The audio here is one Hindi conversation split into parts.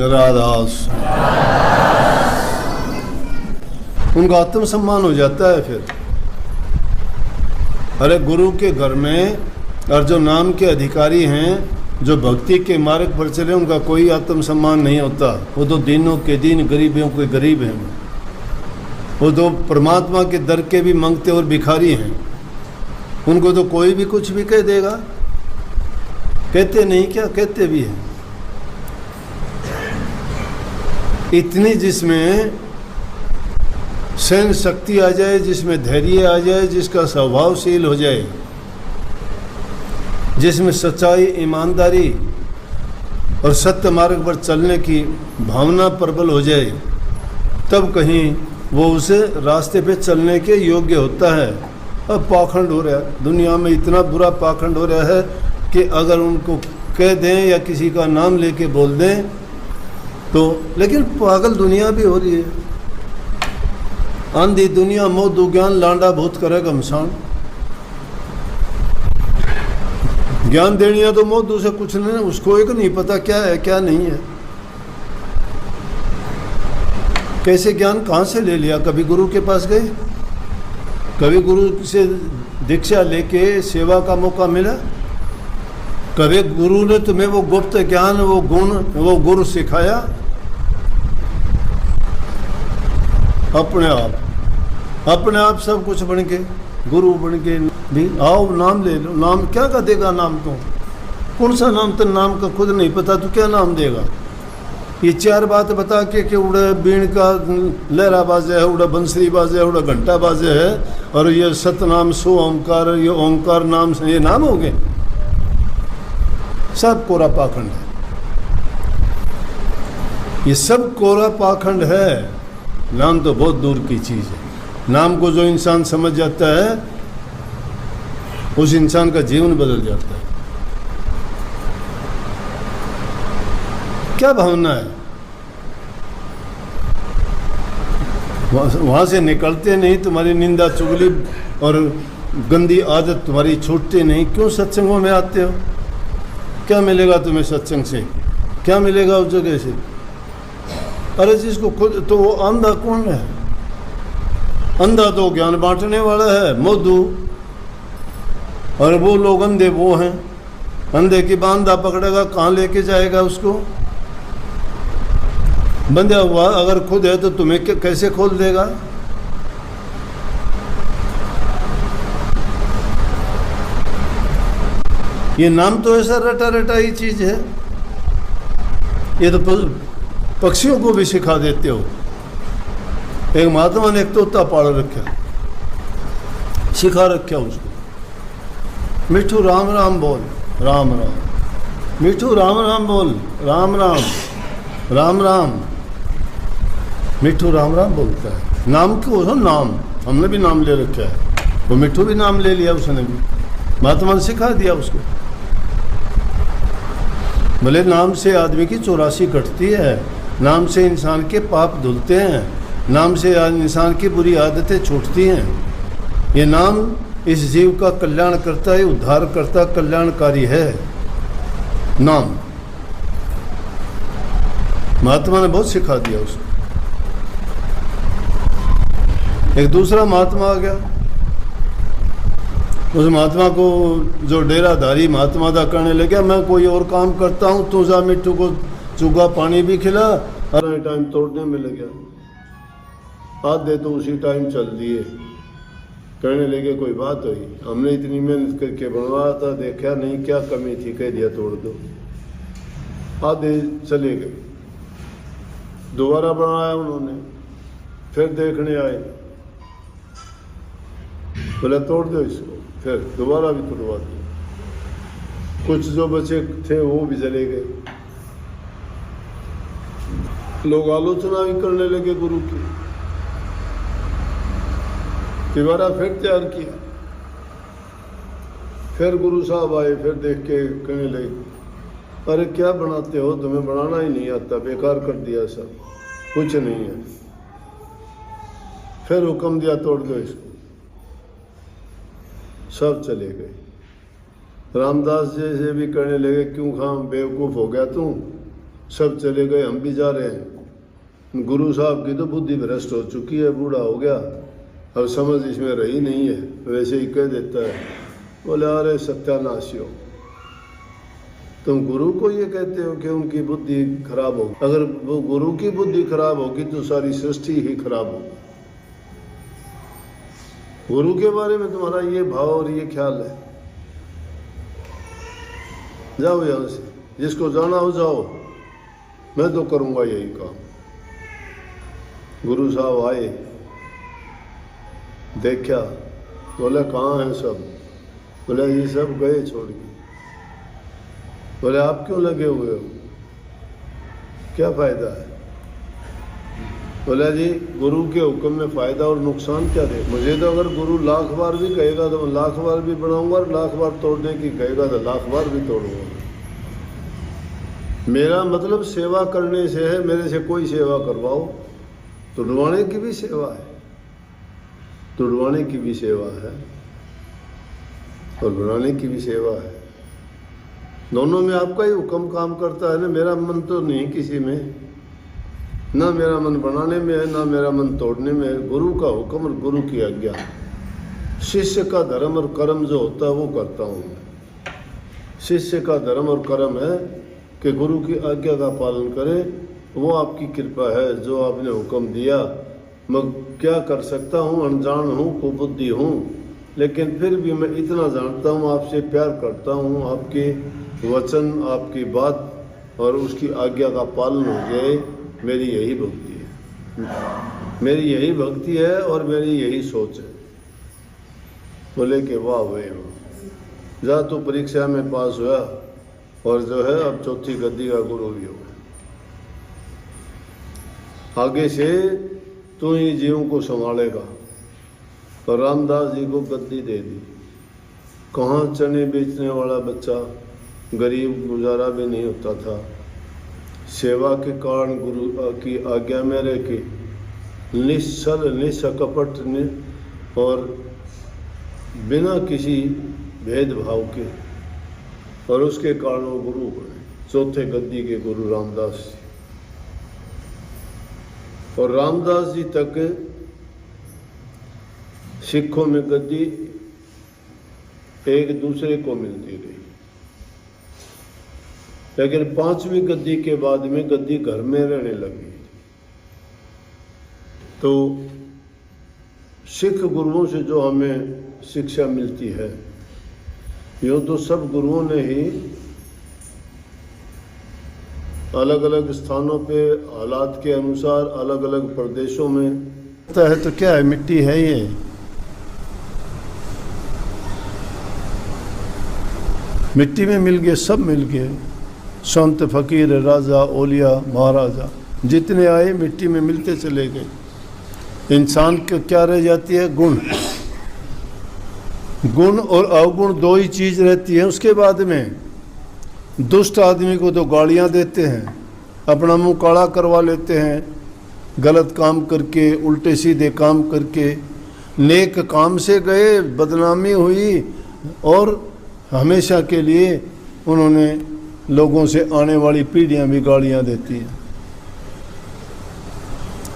राधास, उनका आत्मसम्मान हो जाता है। फिर अरे गुरु के घर में और जो नाम के अधिकारी हैं, जो भक्ति के मार्ग पर चले, उनका कोई आत्मसम्मान नहीं होता। वो तो दिनों के दिन गरीबों के गरीब हैं। वो तो परमात्मा के दर के भी मांगते और भिखारी हैं। उनको तो कोई भी कुछ भी कह देगा। कहते नहीं क्या, कहते भी हैं। इतनी जिसमें सहन शक्ति आ जाए, जिसमें धैर्य आ जाए, जिसका स्वभावशील हो जाए, जिसमें सच्चाई, ईमानदारी और सत्य मार्ग पर चलने की भावना प्रबल हो जाए, तब कहीं वो उसे रास्ते पे चलने के योग्य होता है। अब पाखंड हो रहा है दुनिया में, इतना बुरा पाखंड हो रहा है कि अगर उनको कह दें या किसी का नाम लेके बोल दें तो, लेकिन पागल दुनिया भी हो रही है। आंधी दुनिया मोह दुज्ञान लांडा भूत करे घमसान। ज्ञान देनिया तो मोह दूसरे कुछ नहीं, उसको एक नहीं पता क्या है क्या नहीं है। कैसे ज्ञान कहाँ से ले लिया? कभी गुरु के पास गए? कभी गुरु से दीक्षा लेके सेवा का मौका मिला? कभी गुरु ने तुम्हें वो गुप्त ज्ञान, वो गुण, वो गुरु सिखाया? अपने आप सब कुछ बन के, गुरु बन के भी आओ, नाम ले लो। नाम क्या का देगा? नाम तो कौन सा नाम? तो नाम का खुद नहीं पता तो क्या नाम देगा? ये चार बात बता के कि उड़ा बीण का लहरा बाजे है, उड़ा बंसरी बाजे है, उड़ा घंटा बाजे है, और ये सतनाम सो ओंकार, ये ओंकार नाम से ये नाम हो गए। सब कोरा पाखंड है। ये सब कोरा पाखंड है। नाम तो बहुत दूर की चीज़ है। नाम को जो इंसान समझ जाता है, उस इंसान का जीवन बदल जाता है। क्या भावना है? वहाँ से निकलते नहीं, तुम्हारी निंदा चुगली और गंदी आदत तुम्हारी छूटती नहीं। क्यों सत्संगों में आते हो? क्या मिलेगा तुम्हें सत्संग से? क्या मिलेगा उस जगह से? अरे जिसको खुद तो वो अंधा कौन है? अंधा तो ज्ञान बांटने वाला है, मोदू। और वो लोग अंधे वो हैं। अंधे की बांधा पकड़ेगा, कहाँ लेके जाएगा उसको? बंधा हुआ अगर खुद है तो तुम्हें कैसे खोल देगा? ये नाम तो ऐसा रटा रटा ही चीज है। ये तो पक्षियों को भी सिखा देते हो। एक महात्मा ने एक तोता पाल रखा, सिखा रखा उसको, मिठू राम राम बोल, राम राम। मिठू राम राम बोल, राम राम, राम राम। मिठू राम राम बोलता है। नाम क्यों? नाम हमने भी नाम ले रखा है। वो मिठू भी नाम ले लिया उसने भी, महात्मा ने सिखा दिया उसको। भले नाम से आदमी की 84 कटती है, नाम से इंसान के पाप धुलते हैं, नाम से इंसान की बुरी आदतें छूटती हैं। ये नाम इस जीव का कल्याण करता है, उद्धार करता, कल्याणकारी है नाम। महात्मा ने बहुत सिखा दिया उसको। एक दूसरा महात्मा आ गया, उस महात्मा को जो डेराधारी महात्मा था कहने लगे, मैं कोई और काम करता हूँ, तू जा मिट्टू को चूगा पानी भी खिला। हर टाइम तोड़ने में लग गया, आधे तो उसी टाइम चल दिए। कहने लगे कोई बात हुई, हमने इतनी मेहनत करके बनवाया था, देखा नहीं क्या कमी थी, कह दिया तोड़ दो। आधे चले गए, दोबारा बनाया उन्होंने, फिर देखने आए, बोला तोड़ दो इसको, फिर दोबारा भी तोड़वा दिया। कुछ जो बचे थे वो भी चले गए। लोग आलोचना भी करने लगे गुरु की। दोबारा फिर तैयार किया, फिर गुरु साहब आए, फिर देख के कहने लगे, अरे क्या बनाते हो, तुम्हें बनाना ही नहीं आता, बेकार कर दिया सब, कुछ नहीं है। फिर हुक्म दिया तोड़ दो इसको, सब चले गए। रामदास जी से भी कहने लगे, क्यों खाम बेवकूफ़ हो गया तू, सब चले गए, हम भी जा रहे हैं। गुरु साहब की तो बुद्धि भ्रष्ट हो चुकी है, बूढ़ा हो गया, अब समझ इसमें रही नहीं है, वैसे ही कह देता है। बोले अरे सत्यानाशी हो, तुम गुरु को ये कहते हो कि उनकी बुद्धि खराब हो। अगर वो गुरु की बुद्धि खराब होगी तो सारी सृष्टि ही खराब होगी। गुरु के बारे में तुम्हारा ये भाव और ये ख्याल है, जाओ यहां से, जिसको जाना हो जाओ, मैं तो करूंगा यही काम। गुरु साहब आए, देखा, बोले कहाँ हैं सब? बोले ये सब गए छोड़ के। बोले आप क्यों लगे हुए हो, क्या फायदा है? बोला जी गुरु के हुक्म में फ़ायदा और नुकसान क्या दे? मुझे तो अगर गुरु लाख बार भी कहेगा तो मैं लाख बार भी बनाऊंगा, और लाख बार तोड़ने की कहेगा तो लाख बार भी तोड़ूंगा। मेरा मतलब सेवा करने से है, मेरे से कोई सेवा करवाओ। तुड़वाने की भी सेवा है, तुड़वाने की भी सेवा है, और बनाने की भी सेवा है। दोनों में आपका ही हुक्म काम करता है ना। मेरा मन तो नहीं किसी में, ना मेरा मन बनाने में है, ना मेरा मन तोड़ने में है। गुरु का हुक्म और गुरु की आज्ञा, शिष्य का धर्म और कर्म जो होता है वो करता हूँ मैं। शिष्य का धर्म और कर्म है कि गुरु की आज्ञा का पालन करे, वो आपकी कृपा है जो आपने हुक्म दिया। मैं क्या कर सकता हूँ, अनजान हूँ, कुबुद्धि हूँ, लेकिन फिर भी मैं इतना जानता हूँ, आपसे प्यार करता हूँ। आपके वचन, आपकी बात और उसकी आज्ञा का पालन हो जाए, मेरी यही भक्ति है, मेरी यही भक्ति है और मेरी यही सोच है। बोले कि वाह भाई वाह, जा तू परीक्षा में पास हुआ और जो है अब चौथी गद्दी का गुरु भी हो गया। आगे से तू ही जीवों को संभालेगा। तो रामदास जी को गद्दी दे दी। कहाँ चने बेचने वाला बच्चा, गरीब, गुजारा भी नहीं होता था। सेवा के कारण गुरु की आज्ञा में रह के निश्चल, निष्कपट और बिना किसी भेदभाव के, और उसके कारण वो गुरु बने, चौथे गद्दी के गुरु रामदास जी। और रामदास जी तक सिखों में गद्दी एक दूसरे को मिलती गई, लेकिन पांचवी गद्दी के बाद में गद्दी घर में रहने लगी। तो सिख गुरुओं से जो हमें शिक्षा मिलती है, यूँ तो सब गुरुओं ने ही अलग अलग स्थानों पे हालात के अनुसार अलग अलग प्रदेशों में है। तो क्या है, मिट्टी है ये। मिट्टी में मिल गए, सब मिल गए, संत, फकीर, राजा, ओलिया, महाराजा, जितने आए मिट्टी में मिलते चले गए। इंसान के क्या रह जाती है, गुण। गुण और अवगुण दो ही चीज रहती है। उसके बाद में दुष्ट आदमी को तो गालियां देते हैं, अपना मुंह काला करवा लेते हैं, गलत काम करके, उल्टे सीधे काम करके। नेक काम से गए, बदनामी हुई, और हमेशा के लिए उन्होंने लोगों से आने वाली पीढ़ियां भी गालियां देती हैं।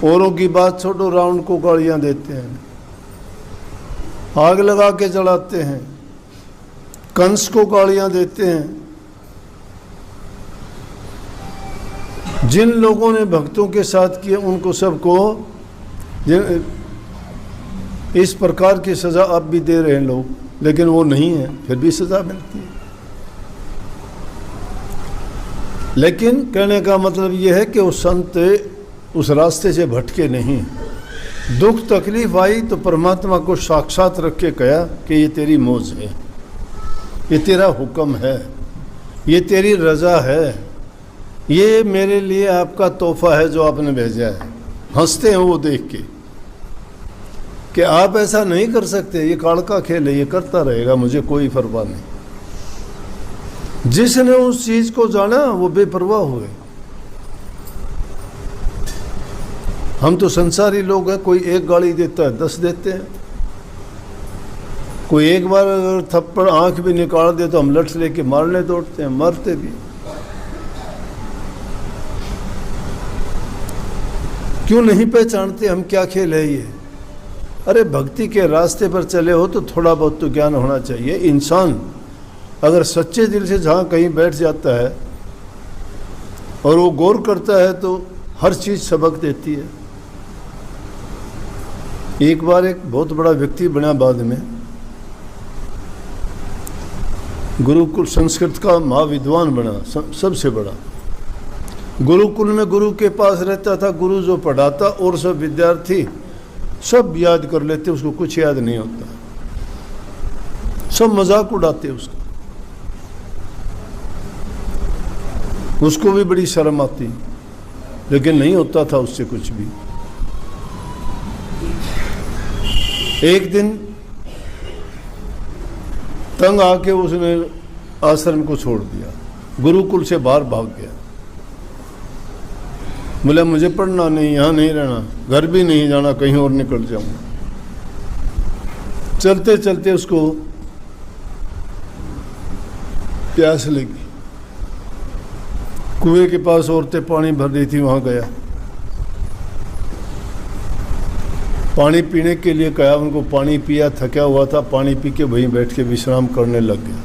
औरों की बात छोड़ो, रावण को गालियां देते हैं, आग लगा के जलाते हैं, कंस को गालियां देते हैं। जिन लोगों ने भक्तों के साथ किए उनको सबको इस प्रकार की सजा अब भी दे रहे हैं लोग, लेकिन वो नहीं है, फिर भी सजा मिलती है। लेकिन कहने का मतलब यह है कि वो संत उस रास्ते से भटके नहीं। दुख तकलीफ आई तो परमात्मा को साक्षात रख के कहा कि ये तेरी मौज है, ये तेरा हुक्म है, ये तेरी रजा है, ये मेरे लिए आपका तोहफा है जो आपने भेजा है। हंसते हैं वो देख के कि आप ऐसा नहीं कर सकते, ये काल का खेल है, ये करता रहेगा, मुझे कोई परवाह नहीं। जिसने उस चीज को जाना वो बेपरवाह हुए। हम तो संसारी लोग हैं, कोई एक गाली देता है 10 देते हैं, कोई एक बार अगर थप्पड़ आंख भी निकाल दे तो हम लठ लेके मारने दौड़ते हैं, मरते भी। क्यों नहीं पहचानते हम क्या खेल है ये? अरे भक्ति के रास्ते पर चले हो तो थोड़ा बहुत तो ज्ञान होना चाहिए। इंसान अगर सच्चे दिल से जहाँ कहीं बैठ जाता है और वो गौर करता है तो हर चीज़ सबक देती है। एक बार एक बहुत बड़ा व्यक्ति बना, बाद में गुरुकुल संस्कृत का महाविद्वान बना, सबसे बड़ा। गुरुकुल में गुरु के पास रहता था, गुरु जो पढ़ाता और सब विद्यार्थी सब याद कर लेते, उसको कुछ याद नहीं होता, सब मजाक उड़ाते उसका। उसको भी बड़ी शर्म आती, लेकिन नहीं होता था उससे कुछ भी। एक दिन तंग आके उसने आश्रम को छोड़ दिया, गुरुकुल से बाहर भाग गया। बोला मुझे पढ़ना नहीं, यहाँ नहीं रहना, घर भी नहीं जाना, कहीं और निकल जाऊंगा। चलते चलते उसको प्यास लगी, कुएं के पास औरतें पानी भर रही थी, वहां गया। पानी पीने के लिए कहा, उनको पानी पिया, थका हुआ था, पानी पी के वहीं बैठ के विश्राम करने लग गया।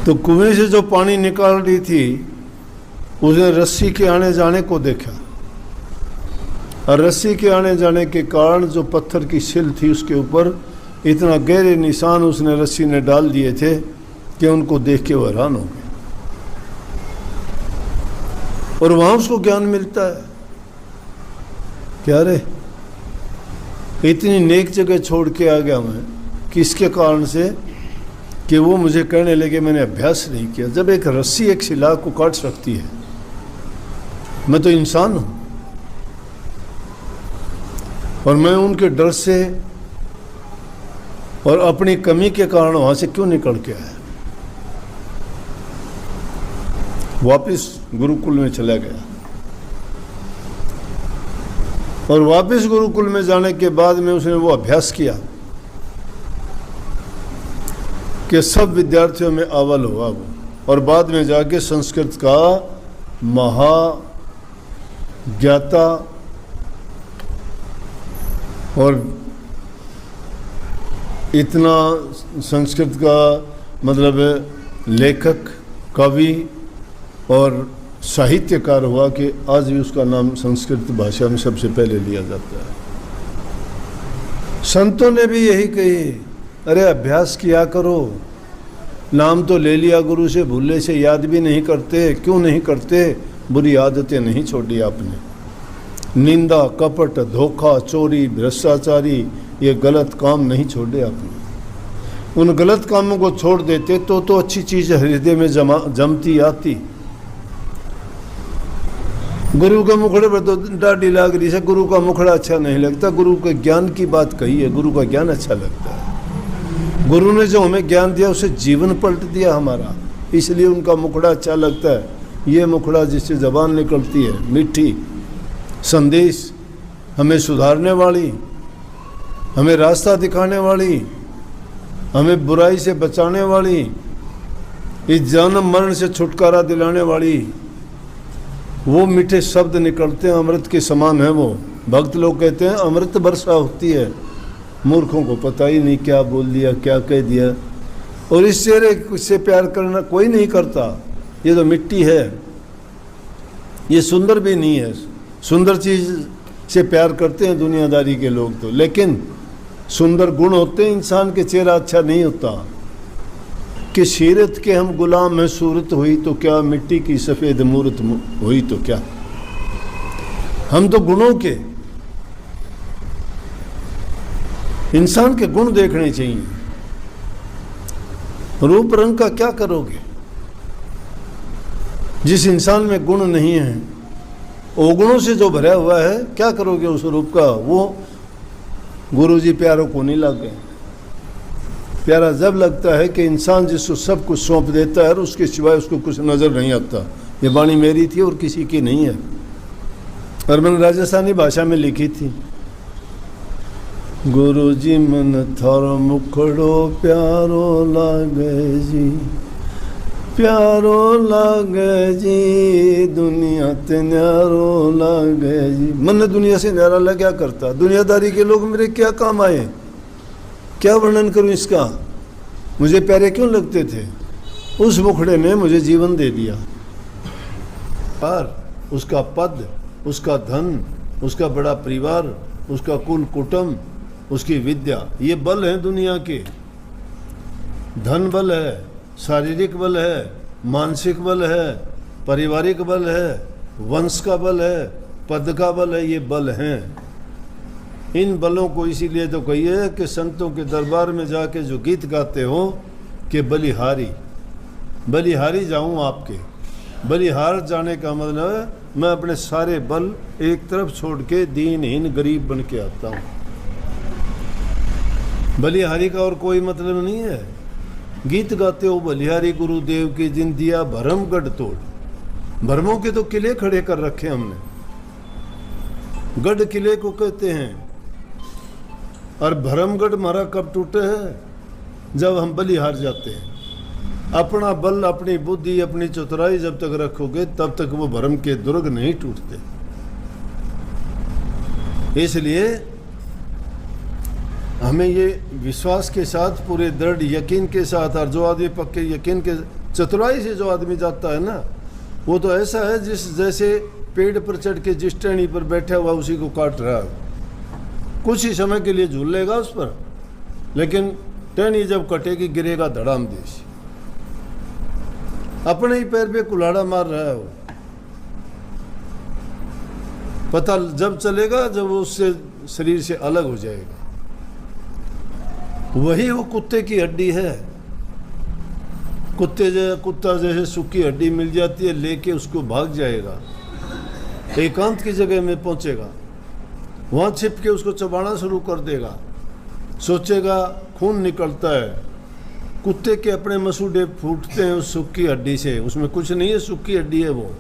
तो कुएं से जो पानी निकाल रही थी उसने रस्सी के आने जाने को देखा, और रस्सी के आने जाने के कारण जो पत्थर की सिल थी उसके ऊपर इतना गहरे निशान उसने रस्सी ने डाल दिए थे कि उनको देख के वो हैरान हो गए। और वहां उसको ज्ञान मिलता है क्या, रे इतनी नेक जगह छोड़ के आ गया मैं, किसके कारण से? कि वो मुझे कहने लगे मैंने अभ्यास नहीं किया। जब एक रस्सी एक शिला को काट सकती है, मैं तो इंसान हूं, और मैं उनके डर से और अपनी कमी के कारण वहां से क्यों निकल के आया? वापिस गुरुकुल में चला गया, और वापिस गुरुकुल में जाने के बाद में उसने वो अभ्यास किया कि सब विद्यार्थियों में अव्वल हुआ वो, और बाद में जाके संस्कृत का महाज्ञाता और इतना संस्कृत का मतलब लेखक, कवि और साहित्यकार हुआ कि आज भी उसका नाम संस्कृत भाषा में सबसे पहले लिया जाता है। संतों ने भी यही कही, अरे अभ्यास किया करो, नाम तो ले लिया गुरु से, भूले से याद भी नहीं करते। क्यों नहीं करते? बुरी आदतें नहीं छोड़ी आपने, निंदा, कपट, धोखा, चोरी, भ्रष्टाचारी, ये गलत काम नहीं छोड़े आपने। उन गलत कामों को छोड़ देते तो अच्छी चीज़ हृदय में जमती आती। गुरु का मुखड़े पर तो डाढ़ी लाग रही है, गुरु का मुखड़ा अच्छा नहीं लगता। गुरु के ज्ञान की बात कही है, गुरु का ज्ञान अच्छा लगता है। गुरु ने जो हमें ज्ञान दिया उसे जीवन पलट दिया हमारा, इसलिए उनका मुखड़ा अच्छा लगता है। ये मुखड़ा जिससे जबान निकलती है मीठी, संदेश हमें सुधारने वाली, हमें रास्ता दिखाने वाली, हमें बुराई से बचाने वाली, इस जन्म मरण से छुटकारा दिलाने वाली, वो मीठे शब्द निकलते हैं, अमृत के समान है वो। भक्त लोग कहते हैं अमृत वर्षा होती है, मूर्खों को पता ही नहीं क्या बोल दिया, क्या कह दिया। और इस चेहरे से प्यार करना कोई नहीं करता, ये तो मिट्टी है, ये सुंदर भी नहीं है। सुंदर चीज़ से प्यार करते हैं दुनियादारी के लोग तो, लेकिन सुंदर गुण होते हैं इंसान के, चेहरा अच्छा नहीं होता। कि सीरत के हम गुलाम हैं, सूरत हुई तो क्या, मिट्टी की सफ़ेद मूरत हुई तो क्या। हम तो गुणों के, इंसान के गुण देखने चाहिए। रूप रंग का क्या करोगे? जिस इंसान में गुण नहीं है, अवगुणों से जो भरा हुआ है, क्या करोगे उस रूप का? वो गुरुजी प्यारों को नहीं लगे। प्यारा जब लगता है कि इंसान जिसको सब कुछ सौंप देता है और उसके सिवाय उसको कुछ नज़र नहीं आता। ये वाणी मेरी थी और किसी की नहीं है, और मैंने राजस्थानी भाषा में लिखी थी। गुरुजी मन थारो मुखड़ो प्यारो लागे जी, प्यारो लागे जी दुनिया ते न्यारो लागे जी। मन दुनिया से न्यारा लग क्या करता, दुनियादारी के लोग मेरे क्या काम आए, क्या वर्णन करूं इसका, मुझे प्यारे क्यों लगते थे। उस मुखड़े ने मुझे जीवन दे दिया, पर उसका पद, उसका धन, उसका बड़ा परिवार, उसका कुल कुटुंब, उसकी विद्या, ये बल है दुनिया के। धन बल है, शारीरिक बल है, मानसिक बल है, पारिवारिक बल है, वंश का बल है, पद का बल है, ये बल हैं। इन बलों को इसीलिए तो कहिए कि संतों के दरबार में जाके जो गीत गाते हो कि बलिहारी बलिहारी जाऊं आपके, बलिहार जाने का मतलब है मैं अपने सारे बल एक तरफ छोड़ के दीनहीन गरीब बन के आता हूँ। बलिहारी का और कोई मतलब नहीं है। गीत गाते हो बलिहारी गुरुदेव की जिन दिया भरम गढ़ तोड़, भरमों के तो किले खड़े कर रखे हमने, गढ़ किले को कहते हैं। और भरमगढ़ हमारा कब टूटे है, जब हम बलिहार जाते हैं। अपना बल, अपनी बुद्धि, अपनी चतुराई जब तक रखोगे तब तक वो भरम के दुर्ग नहीं टूटते। इसलिए हमें ये विश्वास के साथ, पूरे दृढ़ यकीन के साथ, और जो आदमी पक्के यकीन के चतुराई से जो आदमी जाता है ना, वो तो ऐसा है जिस जैसे पेड़ पर चढ़ के जिस टहनी पर बैठा हुआ उसी को काट रहा है। कुछ ही समय के लिए झूलेगा उस पर, लेकिन टहनी जब कटेगी गिरेगा धड़ाम देश। अपने ही पैर पे कुल्हाड़ा मार रहा है वो। पता जब चलेगा जब वो उससे शरीर से अलग हो जाएगा। वही वो कुत्ते की हड्डी है। कुत्ता जैसे सूखी हड्डी मिल जाती है, लेके उसको भाग जाएगा, एकांत की जगह में पहुंचेगा, वहां छिप के उसको चबाना शुरू कर देगा, सोचेगा खून निकलता है। कुत्ते के अपने मसूड़े फूटते हैं उस सूखी हड्डी से, उसमें कुछ नहीं है, सूखी हड्डी है वो।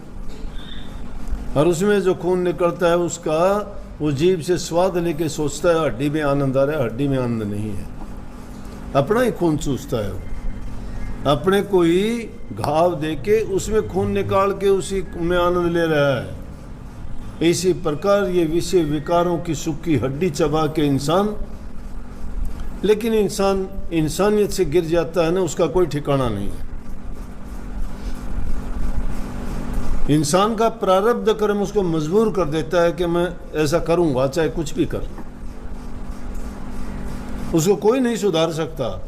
और उसमें जो खून निकलता है उसका वो जीभ से स्वाद लेके सोचता है हड्डी में आनंद आ रहा है, हड्डी में आनंद नहीं है। अपना ही खून चूसता है वो, अपने को ही घाव देके उसमें खून निकाल के उसी में आनंद ले रहा है। इसी प्रकार ये विषय विकारों की सूखी हड्डी चबा के इंसान, लेकिन इंसान इंसानियत से गिर जाता है ना, उसका कोई ठिकाना नहीं है। इंसान का प्रारब्ध कर्म उसको मजबूर कर देता है कि मैं ऐसा करूंगा, चाहे कुछ भी कर। उसको कोई नहीं सुधार सकता।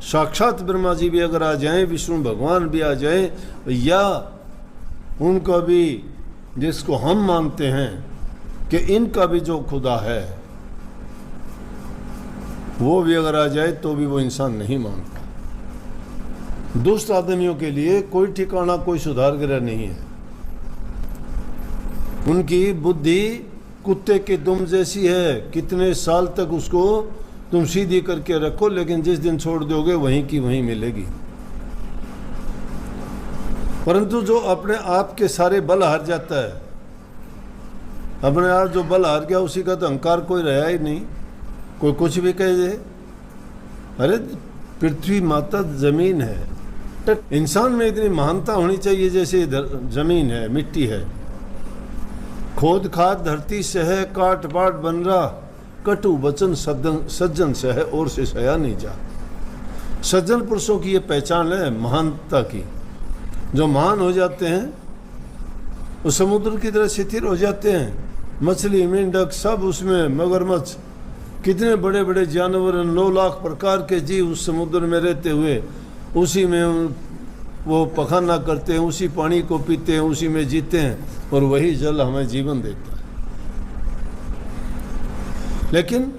साक्षात ब्रह्मा जी भी अगर आ जाएं, विष्णु भगवान भी आ जाएं, या उनका भी, जिसको हम मानते हैं कि इनका भी जो खुदा है, वो भी अगर आ जाए तो भी वो इंसान नहीं मानता। दुष्ट आदमियों के लिए कोई ठिकाना, कोई सुधार ग्रह नहीं है। उनकी बुद्धि कुत्ते के दुम जैसी है, कितने साल तक उसको तुम सीधी करके रखो, लेकिन जिस दिन छोड़ दोगे वहीं की वहीं मिलेगी। परंतु जो अपने आप के सारे बल हार जाता है, अपने आप जो बल हार गया उसी का तो अहंकार कोई रहा ही नहीं। कोई कुछ भी कह दे, अरे पृथ्वी माता जमीन है, इंसान में इतनी महानता होनी चाहिए जैसे जमीन है, मिट्टी है। खोद खाद धरती से है, काट पाट बन रहा, कटु वचन सज्जन से है, और से सया नहीं जा। सज्जन पुरुषों की ये पहचान है महानता की। जो महान हो जाते हैं वो समुद्र की तरह स्थिर हो जाते हैं। मछली, मेंढक सब उसमें, मगरमच्छ, कितने बड़े बड़े जानवर, 9 लाख प्रकार के जीव उस समुद्र में रहते हुए उसी में वो पखाना करते हैं, उसी पानी को पीते हैं, उसी में जीते हैं, और वही जल हमें जीवन देता है। लेकिन